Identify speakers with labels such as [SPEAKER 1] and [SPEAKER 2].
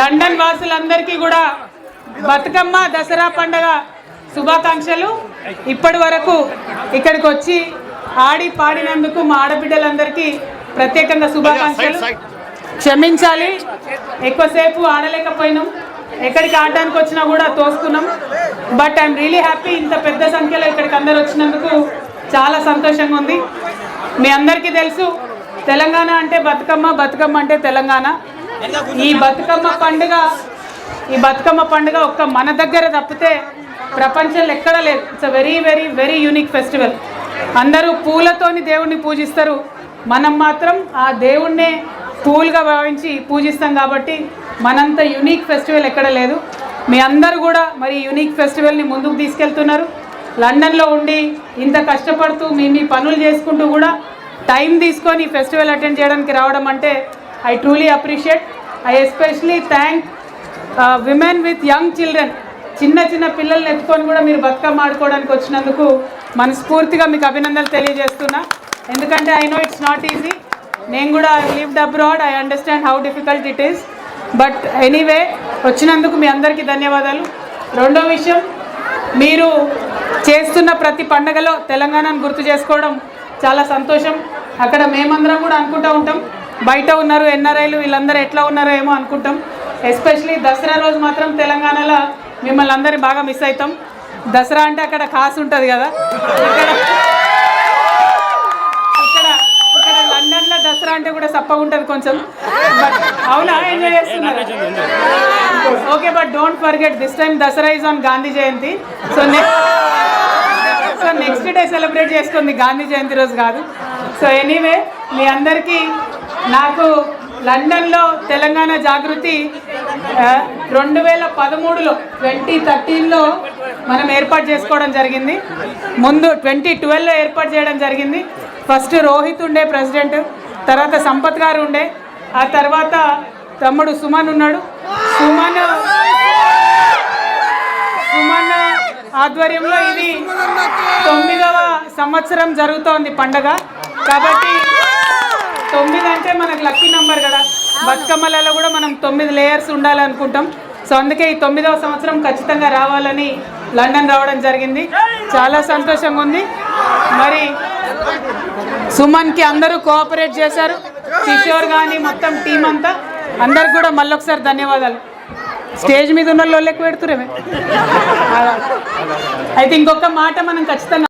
[SPEAKER 1] London వాసులందరికీ కూడా బతుకమ్మ దసరా పండుగ శుభాకాంక్షలు. ఇప్పటి వరకు ఇక్కడికి వచ్చి ఆడి పాడినందుకు మా ఆడబిడ్డలందరికీ ప్రత్యేకంగా శుభాకాంక్షలు. క్షమించాలి, ఎక్కువసేపు ఆడలేకపోయినాం, ఎక్కడికి ఆడడానికి వచ్చినా కూడా తోస్తున్నాం. బట్ ఐఎమ్ రియలీ హ్యాపీ, ఇంత పెద్ద సంఖ్యలో ఇక్కడికి అందరు వచ్చినందుకు చాలా సంతోషంగా ఉంది. మీ అందరికీ తెలుసు, తెలంగాణ అంటే బతుకమ్మ, బతుకమ్మ అంటే తెలంగాణ. ఈ బతుకమ్మ పండుగ ఒక్క మన దగ్గర తప్పితే ప్రపంచంలో ఎక్కడ లేదు. It's a very very very unique festival. అందరూ పూలతోని దేవుణ్ణి పూజిస్తారు, మనం మాత్రం ఆ దేవుణ్ణే పూలుగా భావించి పూజిస్తాం. కాబట్టి మనంత యూనిక్ ఫెస్టివల్ ఎక్కడ లేదు. మీ అందరూ కూడా మరి యూనిక్ ఫెస్టివల్ని ముందుకు తీసుకెళ్తున్నారు. లండన్లో ఉండి ఇంత కష్టపడుతూ మీ పనులు చేసుకుంటూ కూడా టైం తీసుకొని ఫెస్టివల్ అటెండ్ చేయడానికి రావడం అంటే I truly appreciate. I especially thank women with young children. చిన్న చిన్న పిల్లల్ని ఎత్తుకొని కూడా మీరు బతుకమ్మ ఆడుకోవడానికి వచ్చినందుకు మనస్ఫూర్తిగా మీకు అభినందనలు తెలియజేస్తున్నా. ఎందుకంటే I know it's not easy. నేను కూడా lived abroad, I understand how difficult it is. But anyway వచ్చినందుకు మీ అందరికీ ధన్యవాదాలు. రెండో విషయం, మీరు చేస్తున్న ప్రతి పండగలో తెలంగాణను గుర్తు చేసుకోవడం చాలా సంతోషం. అక్కడ మేమందరం కూడా అనుకుంటూ ఉంటాం, బయట ఉన్నారు ఎన్ఆర్ఐలు వీళ్ళందరూ ఎట్లా ఉన్నారో ఏమో అనుకుంటాం. ఎస్పెషలీ దసరా రోజు మాత్రం తెలంగాణలో మిమ్మల్ని అందరినీ బాగా మిస్ అవుతాం. దసరా అంటే అక్కడ కాసు ఉంటుంది కదా, ఇక్కడ లండన్లో దసరా అంటే కూడా సప్పగా ఉంటుంది కొంచెం. బట్ అవునా, ఎంజాయ్ చేస్తున్నారు? Okay, but don't forget this time Dasara is on Gandhi Jayanti. So next day celebrate చేసుకుంది, గాంధీ జయంతి రోజు కాదు. సో ఎనీవే మీ అందరికీ నాకు లండన్లో తెలంగాణ జాగృతి 2013లో 2013లో మనం ఏర్పాటు చేసుకోవడం జరిగింది. ముందు 2012లో ఏర్పాటు చేయడం జరిగింది. ఫస్ట్ రోహిత్ ఉండే ప్రెసిడెంట్, తర్వాత సంపత్ గారు ఉండే, ఆ తర్వాత తమ్ముడు సుమన్ ఉన్నాడు. సుమన్ ఆధ్వర్యంలో ఇది 9వ సంవత్సరం జరుగుతోంది పండగ. కాబట్టి 9 అంటే మనకు లక్కీ నెంబర్ కదా. బతుకమ్మలలో కూడా మనం 9 లేయర్స్ ఉండాలనుకుంటాం. సో అందుకే ఈ 9వ సంవత్సరం ఖచ్చితంగా రావాలని లండన్ రావడం జరిగింది. చాలా సంతోషంగా ఉంది. మరి సుమన్కి అందరూ కోఆపరేట్ చేశారు, కిషోర్ కానీ మొత్తం టీం అంతా. అందరికి కూడా మళ్ళొకసారి ధన్యవాదాలు. స్టేజ్ మీద ఉన్న వాళ్ళు ఎక్కువ పెడుతురేమే. అయితే ఇంకొక మాట మనం ఖచ్చితంగా